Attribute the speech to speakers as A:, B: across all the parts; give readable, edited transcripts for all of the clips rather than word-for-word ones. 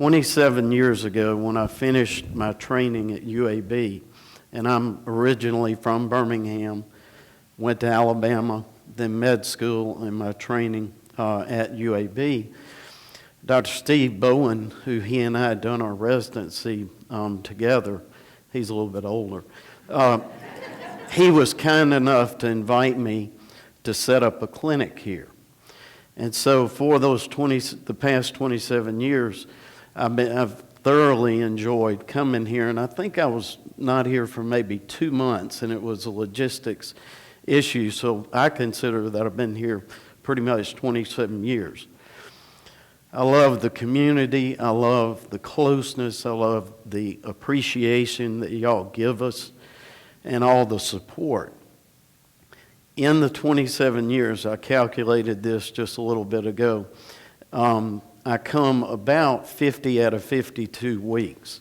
A: 27 years ago when I finished my training at UAB, and I'm originally from Birmingham, went to Alabama, then med school and my training at UAB. Dr. Steve Bowen, who he and I had done our residency together, he's a little bit older, he was kind enough to invite me to set up a clinic here. And so for the past 27 years, I've thoroughly enjoyed coming here, and I think I was not here for maybe 2 months, and it was a logistics issue, so I consider that I've been here pretty much 27 years. I love the community, I love the closeness, I love the appreciation that y'all give us, and all the support. In the 27 years, I calculated this just a little bit ago, I come about 50 out of 52 weeks.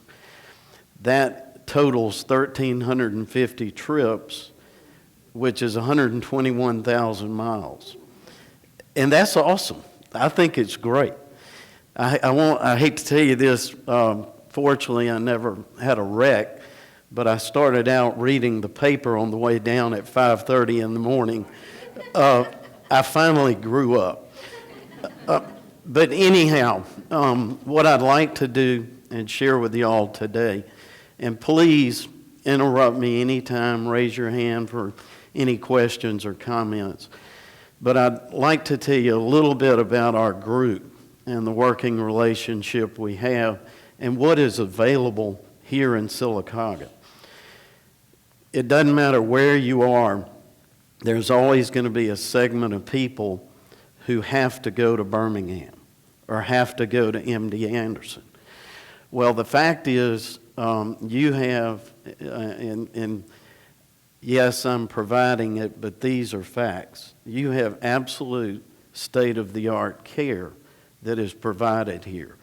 A: That totals 1,350 trips, which is 121,000 miles. And that's awesome. I think it's great. I hate to tell you this, fortunately I never had a wreck, but I started out reading the paper on the way down at 5:30 in the morning. I finally grew up. But anyhow, what I'd like to do and share with you all today, and please interrupt me anytime, raise your hand for any questions or comments, but I'd like to tell you a little bit about our group and the working relationship we have and what is available here in Sylacauga. It doesn't matter where you are, there's always going to be a segment of people who have to go to Birmingham or have to go to MD Anderson. Well, the fact is, you have, and yes, I'm providing it, but these are facts. You have absolute state-of-the-art care that is provided here.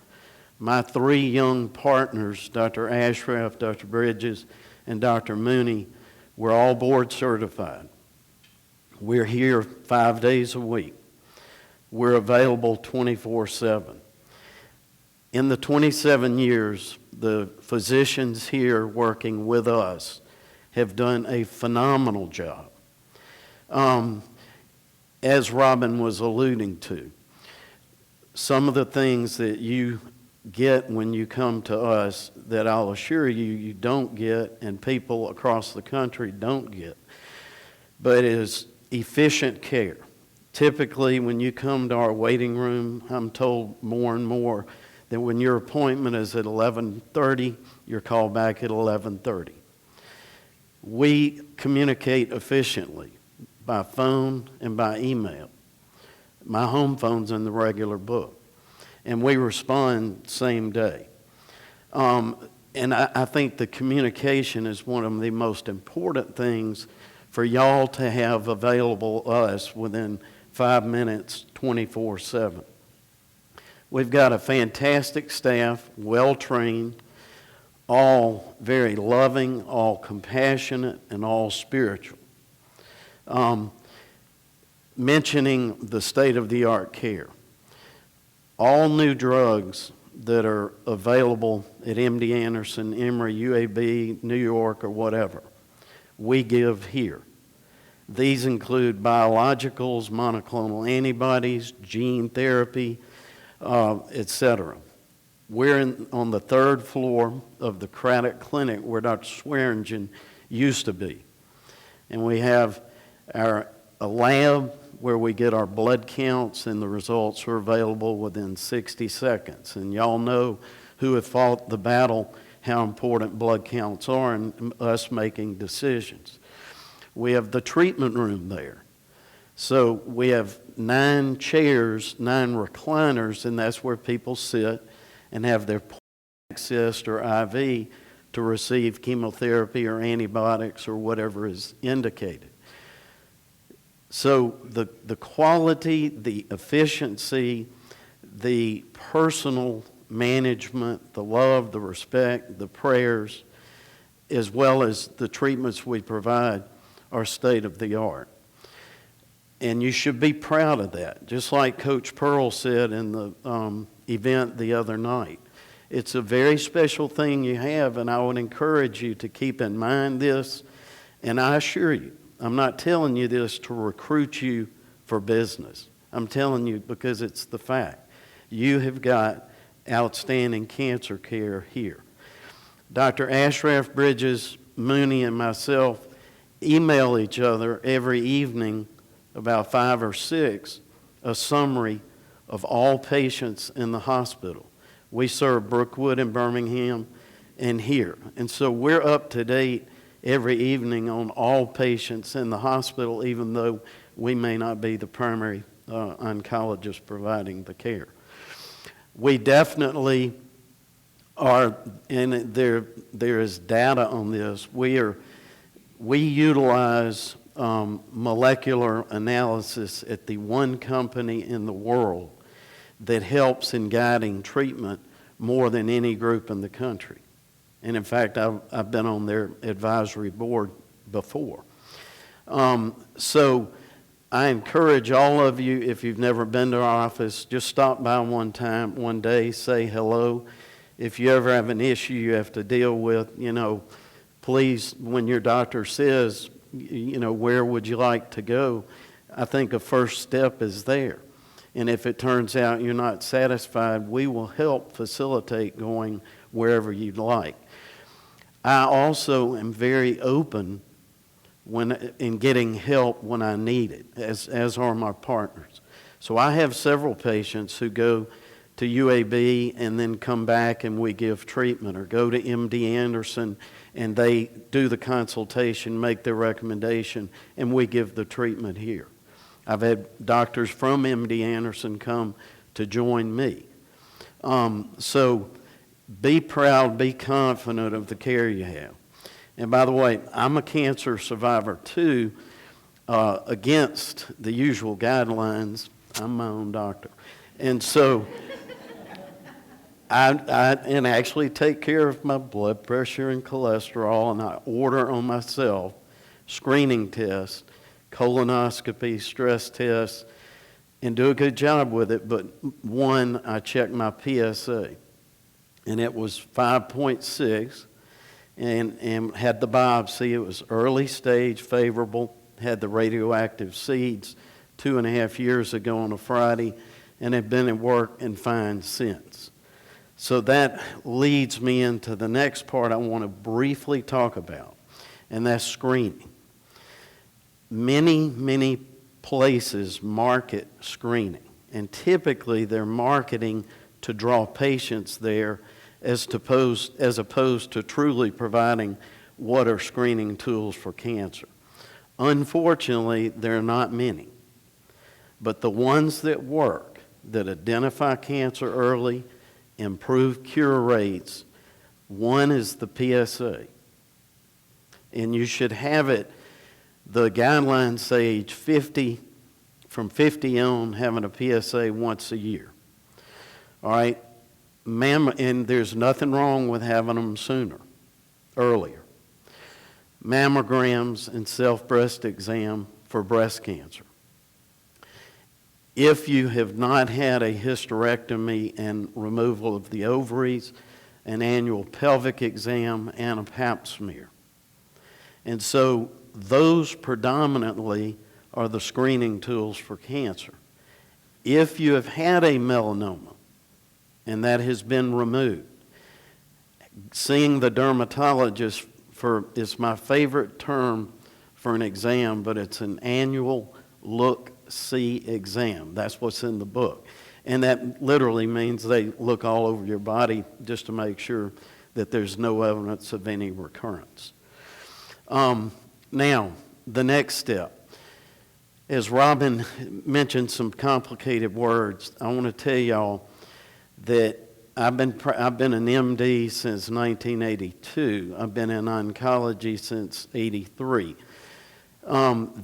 A: My 3 young partners, Dr. Ashraf, Dr. Bridges, and Dr. Mooney, were all board certified. We're here 5 days a week. We're available 24/7. In the 27 years, the physicians here working with us have done a phenomenal job. As Robin was alluding to, some of the things that you get when you come to us that I'll assure you you don't get and people across the country don't get, but is efficient care. Typically, when you come to our waiting room, I'm told more and more that when your appointment is at 11:30, you're called back at 11:30. We communicate efficiently by phone and by email. My home phone's in the regular book, and we respond same day. And I think the communication is one of the most important things for y'all to have available us within 5 minutes, 24/7. We've got a fantastic staff, well-trained, all very loving, all compassionate, and all spiritual. Mentioning the state-of-the-art care. All new drugs that are available at MD Anderson, Emory, UAB, New York, or whatever, we give here. These include biologicals, monoclonal antibodies, gene therapy, etc. We're on the 3rd floor of the Craddock Clinic where Dr. Swearingen used to be. And we have a lab where we get our blood counts, and the results are available within 60 seconds. And y'all know who have fought the battle, how important blood counts are in us making decisions. We have the treatment room there. So we have 9 chairs, 9 recliners, and that's where people sit and have their access or IV to receive chemotherapy or antibiotics or whatever is indicated. So the quality, the efficiency, the personal management, the love, the respect, the prayers, as well as the treatments we provide are state-of-the-art. And you should be proud of that. Just like Coach Pearl said in the event the other night, It's a very special thing you have, and I would encourage you to keep in mind this. And I assure you, I'm not telling you this to recruit you for business. I'm telling you because it's the fact. You have got outstanding cancer care here. Dr. Ashraf, Bridges, Mooney, and myself email each other every evening, about 5 or 6, a summary of all patients in the hospital. We serve Brookwood and Birmingham and here. And so we're up to date every evening on all patients in the hospital, even though we may not be the primary oncologist providing the care. We definitely are, and there is data on this, we utilize molecular analysis at the one company in the world that helps in guiding treatment more than any group in the country. And in fact, I've been on their advisory board before. So I encourage all of you, if you've never been to our office, just stop by one day, say hello. If you ever have an issue you have to deal with, please, when your doctor says, where would you like to go, I think a first step is there. And if it turns out you're not satisfied, we will help facilitate going wherever you'd like. I also am very open in getting help when I need it, as are my partners. So I have several patients who go to UAB and then come back and we give treatment, or go to MD Anderson and they do the consultation, make their recommendation, and we give the treatment here. I've had doctors from MD Anderson come to join me. So be proud, be confident of the care you have. And by the way, I'm a cancer survivor too, against the usual guidelines. I'm my own doctor. And so I actually take care of my blood pressure and cholesterol, and I order on myself screening tests, colonoscopy, stress tests, and do a good job with it. But one, I checked my PSA, and it was 5.6, and had the biopsy. It was early stage, favorable, had the radioactive seeds 2.5 years ago on a Friday, and have been at work and fine since. So that leads me into the next part I want to briefly talk about, and that's screening. Many places market screening, and typically they're marketing to draw patients there as opposed to truly providing what are screening tools for cancer. Unfortunately, there are not many, but the ones that work, that identify cancer early, improve cure rates, one is the PSA, and you should have it. The guidelines say age 50, from 50 on, having a PSA once a year. All right, and there's nothing wrong with having them sooner, earlier. Mammograms and self-breast exam for breast cancer. If you have not had a hysterectomy and removal of the ovaries, an annual pelvic exam, and a pap smear. And so those predominantly are the screening tools for cancer. If you have had a melanoma and that has been removed, seeing the dermatologist is my favorite term for an exam, but it's an annual look-see exam. That's what's in the book. And that literally means they look all over your body just to make sure that there's no evidence of any recurrence. Now, the next step. As Robin mentioned some complicated words, I want to tell y'all that I've been an MD since 1982. I've been in oncology since '83.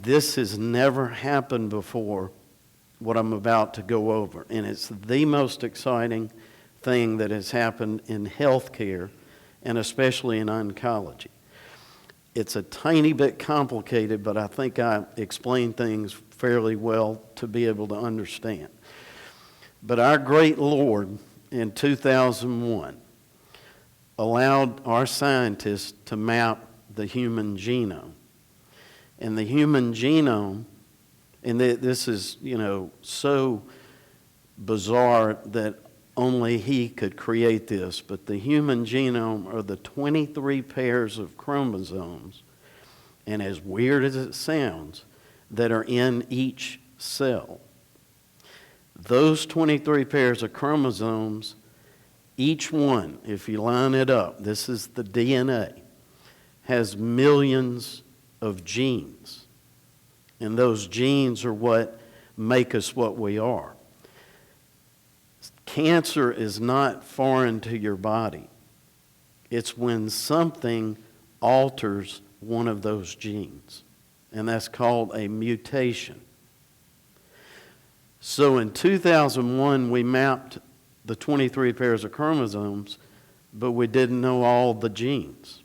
A: This has never happened before, what I'm about to go over, and it's the most exciting thing that has happened in healthcare, and especially in oncology. It's a tiny bit complicated, but I think I explain things fairly well to be able to understand. But our great Lord, in 2001, allowed our scientists to map the human genome. And the human genome, and this is, so bizarre that only he could create this, but the human genome are the 23 pairs of chromosomes, and as weird as it sounds, that are in each cell. Those 23 pairs of chromosomes, each one, if you line it up, this is the DNA, has millions of genes. And those genes are what make us what we are. Cancer is not foreign to your body. It's when something alters one of those genes, and that's called a mutation. So in 2001, we mapped the 23 pairs of chromosomes, but we didn't know all the genes.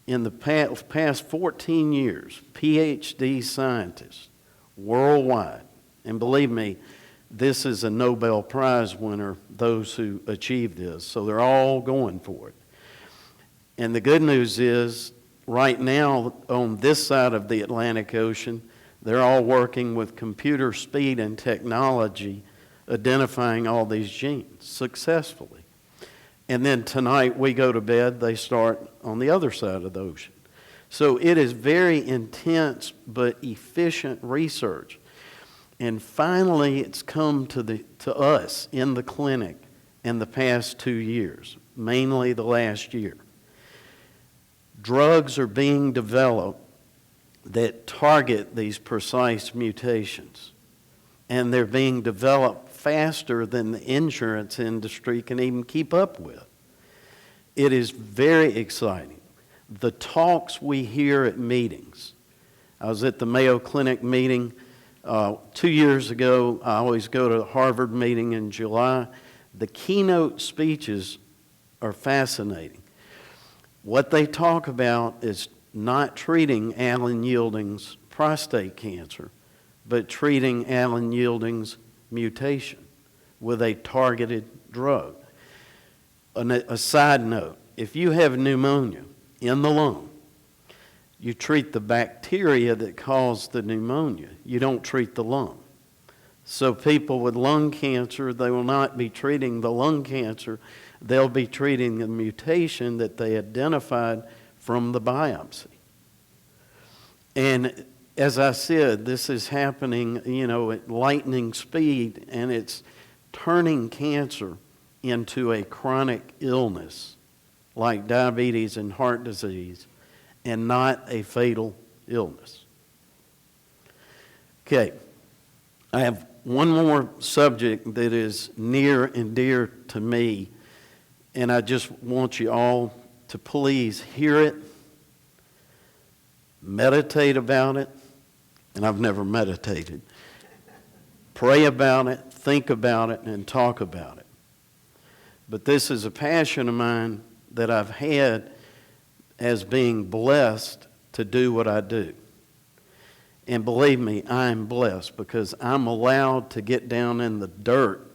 A: In the past 14 years, PhD scientists worldwide, and believe me, this is a Nobel Prize winner, those who achieve this, so they're all going for it. And the good news is, right now, on this side of the Atlantic Ocean, they're all working with computer speed and technology, identifying all these genes successfully. And then tonight we go to bed, they start on the other side of the ocean. So it is very intense but efficient research. And finally it's come to us in the clinic in the past 2 years, mainly the last year. Drugs are being developed that target these precise mutations. And they're being developed faster than the insurance industry can even keep up with. It is very exciting. The talks we hear at meetings. I was at the Mayo Clinic meeting 2 years ago. I always go to the Harvard meeting in July. The keynote speeches are fascinating. What they talk about is not treating Alan Yeilding's prostate cancer, but treating Alan Yeilding's mutation with a targeted drug. A side note, if you have pneumonia in the lung, you treat the bacteria that cause the pneumonia. You don't treat the lung. So people with lung cancer, they will not be treating the lung cancer. They'll be treating the mutation that they identified from the biopsy. And as I said, this is happening, at lightning speed, and it's turning cancer into a chronic illness like diabetes and heart disease, and not a fatal illness. Okay, I have one more subject that is near and dear to me, and I just want you all to please hear it, meditate about it, and I've never meditated. Pray about it, think about it, and talk about it. But this is a passion of mine that I've had as being blessed to do what I do. And believe me, I'm blessed because I'm allowed to get down in the dirt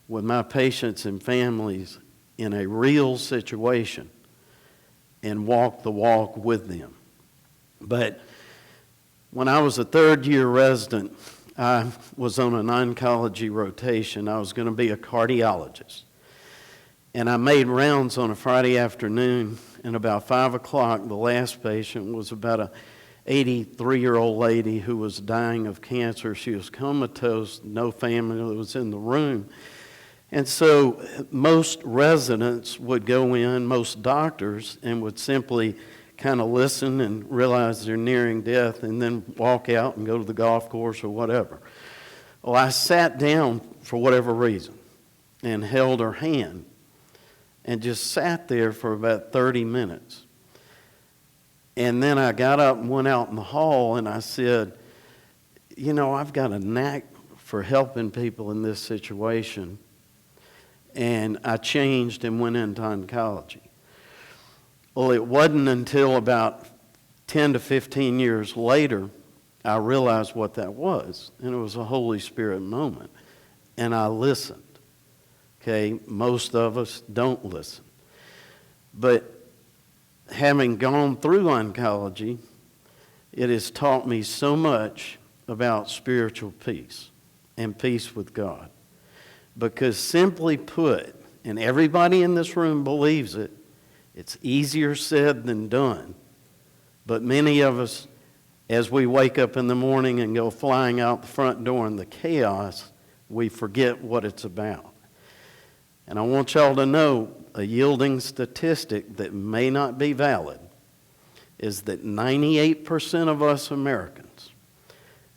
A: with my patients and families in a real situation and walk the walk with them. But when I was a third-year resident, I was on an oncology rotation. I was going to be a cardiologist. And I made rounds on a Friday afternoon, and about 5 o'clock, the last patient was about a 83-year-old lady who was dying of cancer. She was comatose, no family was in the room. And so most residents would go in, most doctors, and would simply kind of listen and realize they're nearing death and then walk out and go to the golf course or whatever. Well, I sat down for whatever reason and held her hand and just sat there for about 30 minutes. And then I got up and went out in the hall and I said, I've got a knack for helping people in this situation. And I changed and went into oncology. Well, it wasn't until about 10 to 15 years later I realized what that was. And it was a Holy Spirit moment. And I listened. Okay, most of us don't listen. But having gone through oncology, it has taught me so much about spiritual peace and peace with God. Because simply put, and everybody in this room believes it, it's easier said than done. But many of us, as we wake up in the morning and go flying out the front door in the chaos, we forget what it's about. And I want y'all to know a Yeilding statistic that may not be valid is that 98% of us Americans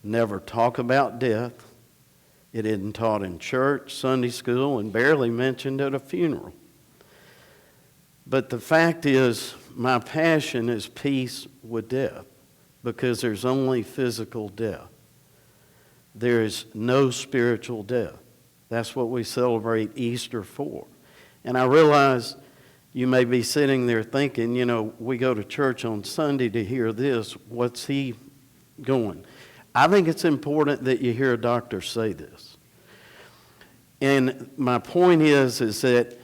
A: never talk about death. It isn't taught in church, Sunday school, and barely mentioned at a funeral. But the fact is, my passion is peace with death, because there's only physical death. There is no spiritual death. That's what we celebrate Easter for. And I realize you may be sitting there thinking, you know, we go to church on Sunday to hear this. What's he going? I think it's important that you hear a doctor say this. And my point is that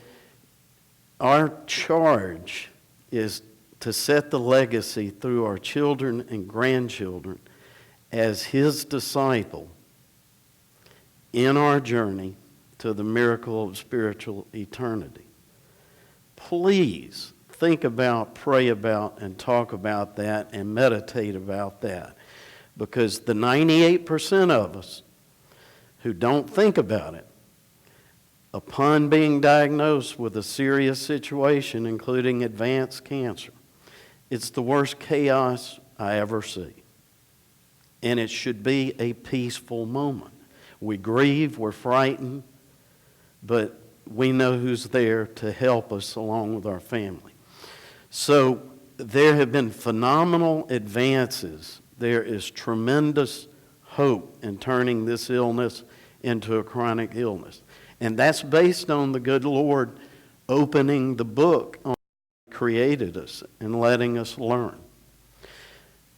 A: our charge is to set the legacy through our children and grandchildren as his disciple in our journey to the miracle of spiritual eternity. Please think about, pray about, and talk about that and meditate about that. Because the 98% of us who don't think about it, upon being diagnosed with a serious situation, including advanced cancer, it's the worst chaos I ever see. And it should be a peaceful moment. We grieve, we're frightened, but we know who's there to help us along with our family. So there have been phenomenal advances. There is tremendous hope in turning this illness into a chronic illness. And that's based on the good Lord opening the book on how He created us and letting us learn.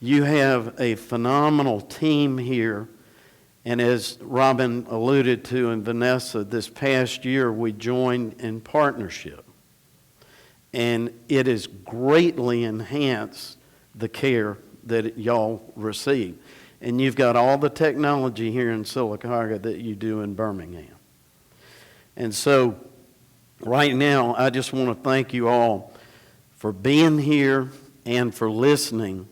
A: You have a phenomenal team here. And as Robin alluded to and Vanessa, this past year we joined in partnership. And it has greatly enhanced the care that y'all receive. And you've got all the technology here in Sylacauga that you do in Birmingham. And so right now I just want to thank you all for being here and for listening.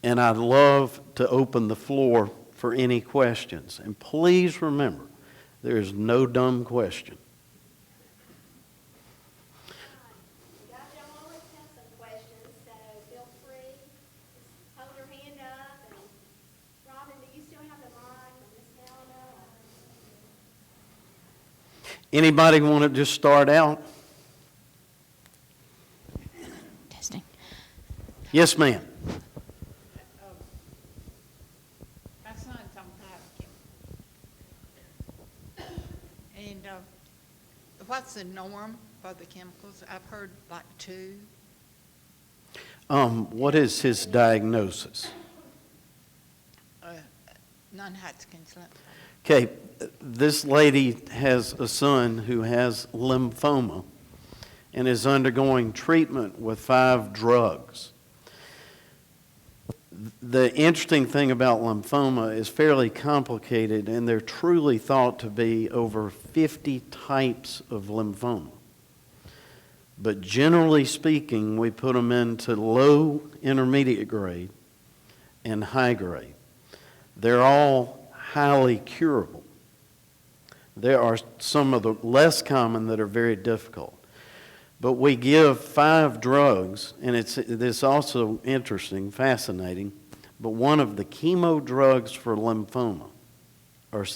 A: And I'd love to open the floor for any questions. And please remember, there is no dumb question.
B: Y'all always have some questions, so feel free. Just hold your hand up. And Robin, do you still have the mic? Or Miss Helena?
A: Anybody want to just start out?
C: Testing.
A: Yes, ma'am.
C: My son's on Pelican. And what's the norm for the chemicals? I've heard like 2.
A: What is his diagnosis?
C: Non-Hodgkin's lymphoma.
A: Okay, this lady has a son who has lymphoma and is undergoing treatment with 5 drugs. The interesting thing about lymphoma is fairly complicated, and they're truly thought to be over 50 types of lymphoma. But generally speaking, we put them into low, intermediate grade, and high grade. They're all highly curable. There are some of the less common that are very difficult. But we give 5 drugs, and it's also interesting, fascinating, but one of the chemo drugs for lymphoma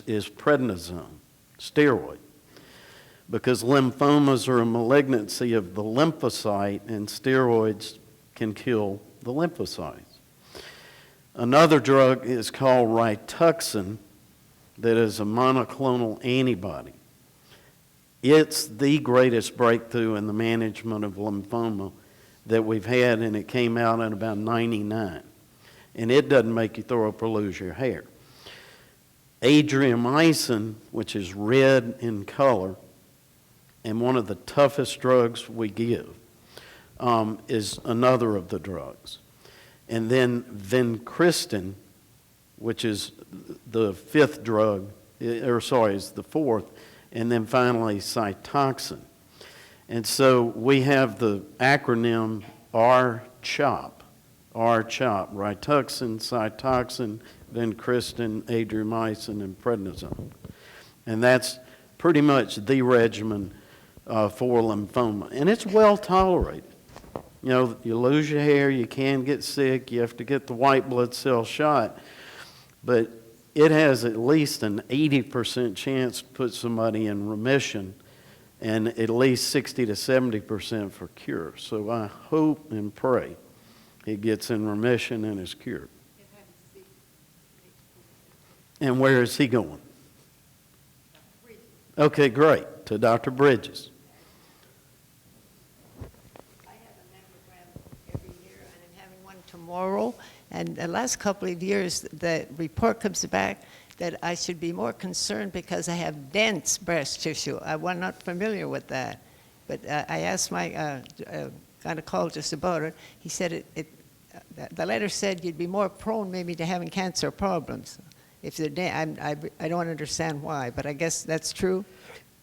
A: is prednisone, steroid, because lymphomas are a malignancy of the lymphocyte, and steroids can kill the lymphocytes. Another drug is called Rituxan, that is a monoclonal antibody. It's the greatest breakthrough in the management of lymphoma that we've had, and it came out in about 99. And it doesn't make you throw up or lose your hair. Adriamycin, which is red in color, and one of the toughest drugs we give. is another of the drugs. And then vincristine, which is the fifth drug, is the fourth, and then finally Cytoxin. And so we have the acronym RCHOP, Rituxan, Cytoxin, vincristine, adriamycin, and prednisone. And that's pretty much the regimen for lymphoma. And it's well tolerated. You know, you lose your hair, you can get sick, you have to get the white blood cell shot, but it has at least an 80% chance to put somebody in remission and at least 60 to 70% for cure. So I hope and pray he gets in remission and is cured. And where is he going? Okay, great. To Dr. Bridges.
D: I have a mammogram every year, and I'm having one tomorrow. And the last couple of years, the report comes back that I should be more concerned because I have dense breast tissue. I was not familiar with that. But I asked my gynecologist about it. He said the letter said you'd be more prone maybe to having cancer problems. If they're I don't understand why, but I guess that's true.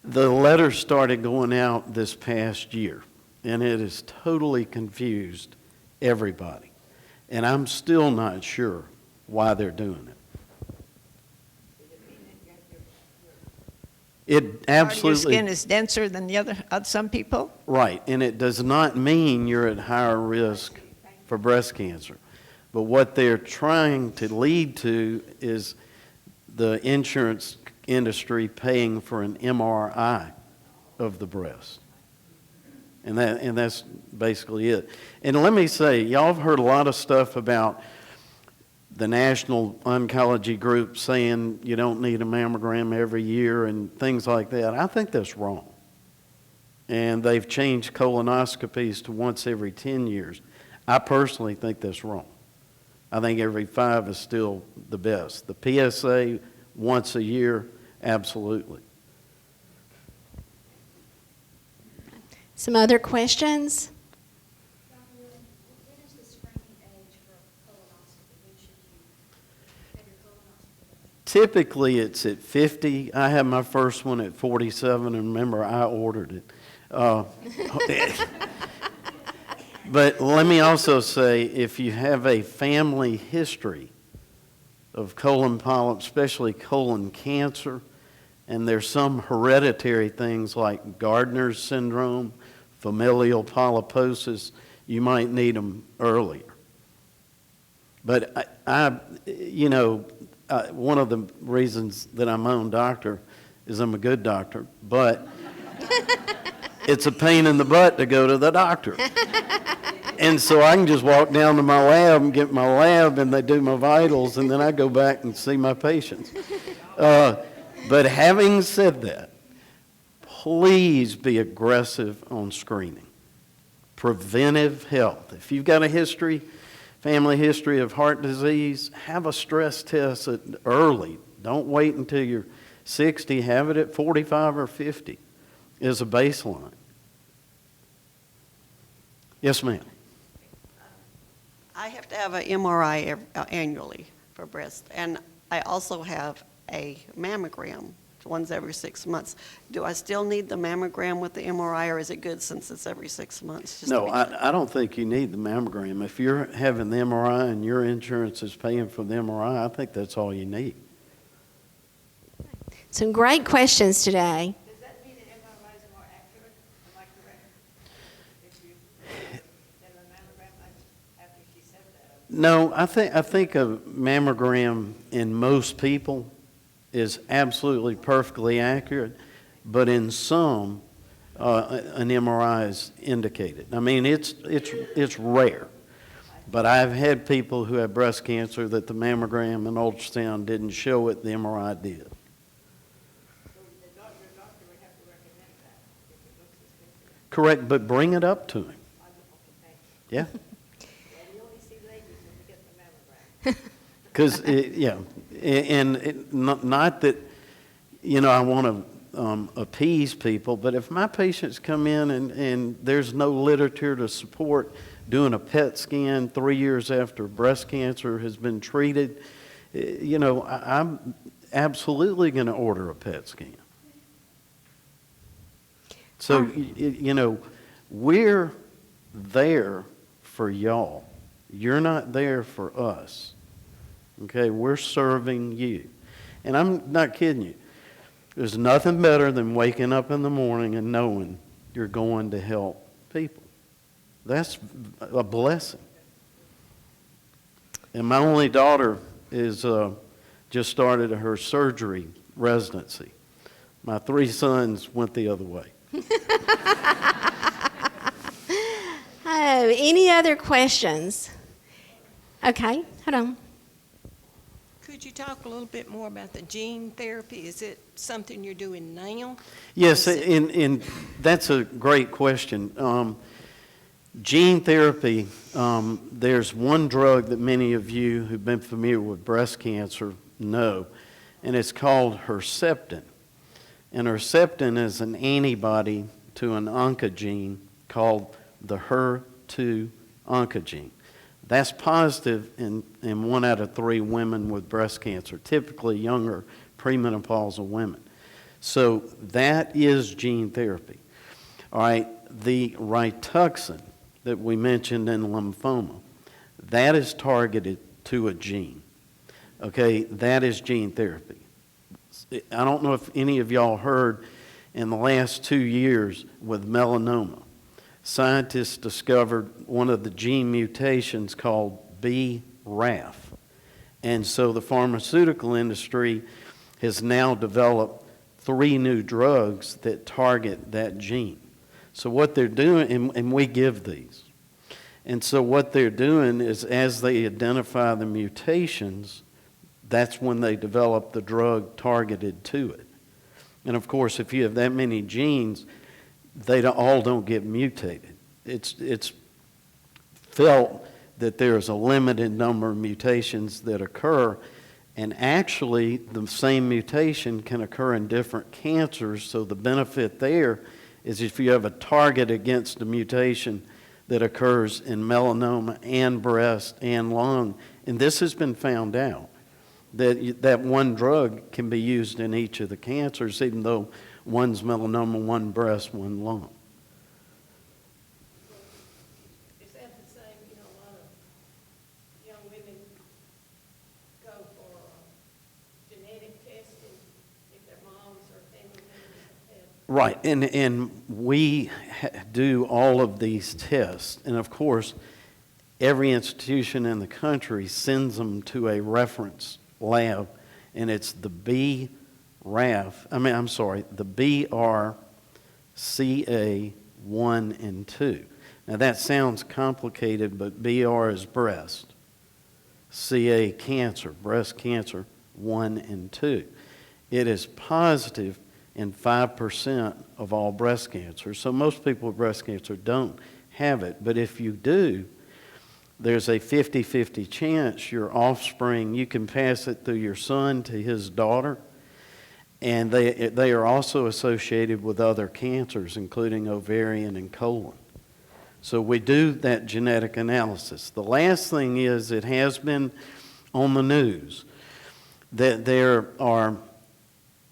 A: The letter started going out this past year, and it has totally confused everybody. And I'm still not sure why they're doing it. It absolutely.
D: Your skin is denser than the other some people?
A: Right, and it does not mean you're at higher risk for breast cancer. But what they're trying to lead to is the insurance industry paying for an MRI of the breast. And that's basically it. And let me say, y'all have heard a lot of stuff about the National Oncology Group saying you don't need a mammogram every year and things like that. I think that's wrong. And they've changed colonoscopies to once every 10 years. I personally think that's wrong. I think every 5 is still the best. The PSA once a year, absolutely.
B: Some other questions?
E: When is the screening age for colonoscopy? When should you have your colonoscopy?
A: Typically, it's at 50. I had my first one at 47, and remember, I ordered it. But let me also say, if you have a family history of colon polyps, especially colon cancer, and there's some hereditary things like Gardner's syndrome, familial polyposis, you might need them earlier. But one of the reasons that I'm my own doctor is I'm a good doctor, but it's a pain in the butt to go to the doctor. And so I can just walk down to my lab and get my lab, and they do my vitals, and then I go back and see my patients. But having said that, please be aggressive on screening. Preventive health. If you've got a history, family history of heart disease, have a stress test early. Don't wait until you're 60. Have it at 45 or 50 as a baseline. Yes, ma'am.
F: I have to have an MRI annually for breast, and I also have a mammogram, once every 6 months. Do I still need the mammogram with the MRI, or is it good since it's every 6 months?
A: No, I don't think you need the mammogram. If you're having the MRI and your insurance is paying for the MRI, I think that's all you need.
B: Some great questions today.
D: Does that mean that MRIs are more accurate? Am I correct? If you did a mammogram after she said that?
A: No, I think a mammogram in most people is absolutely perfectly accurate, but in some, an MRI is indicated. I mean, it's rare, but I've had people who have breast cancer that the mammogram and ultrasound didn't show it, the MRI did. Correct, but bring it up to him. Yeah.
D: We only see ladies when we get the mammogram.
A: Because, not that, I want to appease people, but if my patients come in and there's no literature to support doing a PET scan 3 years after breast cancer has been treated, I'm absolutely going to order a PET scan. So, we're there for y'all. You're not there for us. Okay, we're serving you. And I'm not kidding you. There's nothing better than waking up in the morning and knowing you're going to help people. That's a blessing. And my only daughter is just started her surgery residency. My 3 sons went the other way.
B: Oh, any other questions? Okay, hold on.
G: Could you talk a little bit more about the gene therapy? Is it something you're doing now?
A: Yes, and that's a great question. Gene therapy, there's one drug that many of you who've been familiar with breast cancer know, and it's called Herceptin. And Herceptin is an antibody to an oncogene called the HER2 oncogene. That's positive in 1 out of 3 women with breast cancer, typically younger premenopausal women. So that is gene therapy. All right, the Rituxan that we mentioned in lymphoma, that is targeted to a gene. Okay, that is gene therapy. I don't know if any of y'all heard in the last 2 years with melanoma, scientists discovered one of the gene mutations called BRAF. And so the pharmaceutical industry has now developed 3 new drugs that target that gene. So what they're doing, and we give these. And so what they're doing is as they identify the mutations, that's when they develop the drug targeted to it. And of course, if you have that many genes, they all don't get mutated. It's felt that there's a limited number of mutations that occur, and actually the same mutation can occur in different cancers, so the benefit there is if you have a target against a mutation that occurs in melanoma and breast and lung, and this has been found out, that one drug can be used in each of the cancers, even though one's melanoma, one breast, one lung.
G: Is that the same, a lot of young women go for genetic testing if their moms or family members have had?
A: Right, and we do all of these tests, and of course, every institution in the country sends them to a reference lab, and it's the the BRCA1 and 2. Now that sounds complicated, but BR is breast, CA cancer, breast cancer 1 and 2. It is positive in 5% of all breast cancer. So most people with breast cancer don't have it, but if you do, there's a 50-50 chance your offspring, you can pass it through your son to his daughter, and they are also associated with other cancers, including ovarian and colon. So we do that genetic analysis. The last thing is, it has been on the news that there are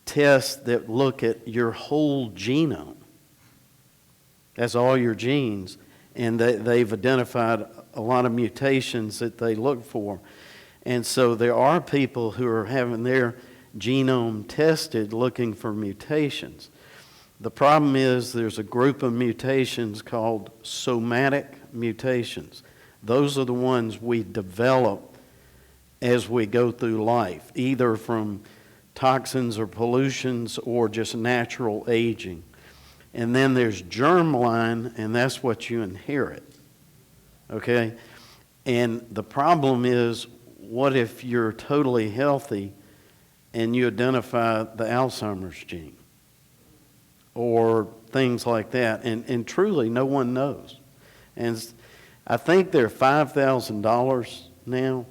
A: tests that look at your whole genome. That's all your genes, and they've identified a lot of mutations that they look for. And so there are people who are having their genome tested looking for mutations. The problem is there's a group of mutations called somatic mutations. Those are the ones we develop as we go through life, either from toxins or pollutions or just natural aging. And then there's germline, and that's what you inherit. Okay? And the problem is, what if you're totally healthy and you identify the Alzheimer's gene? Or things like that. And truly, no one knows. And I think they're $5,000 now.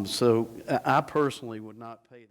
A: So I personally would not pay that.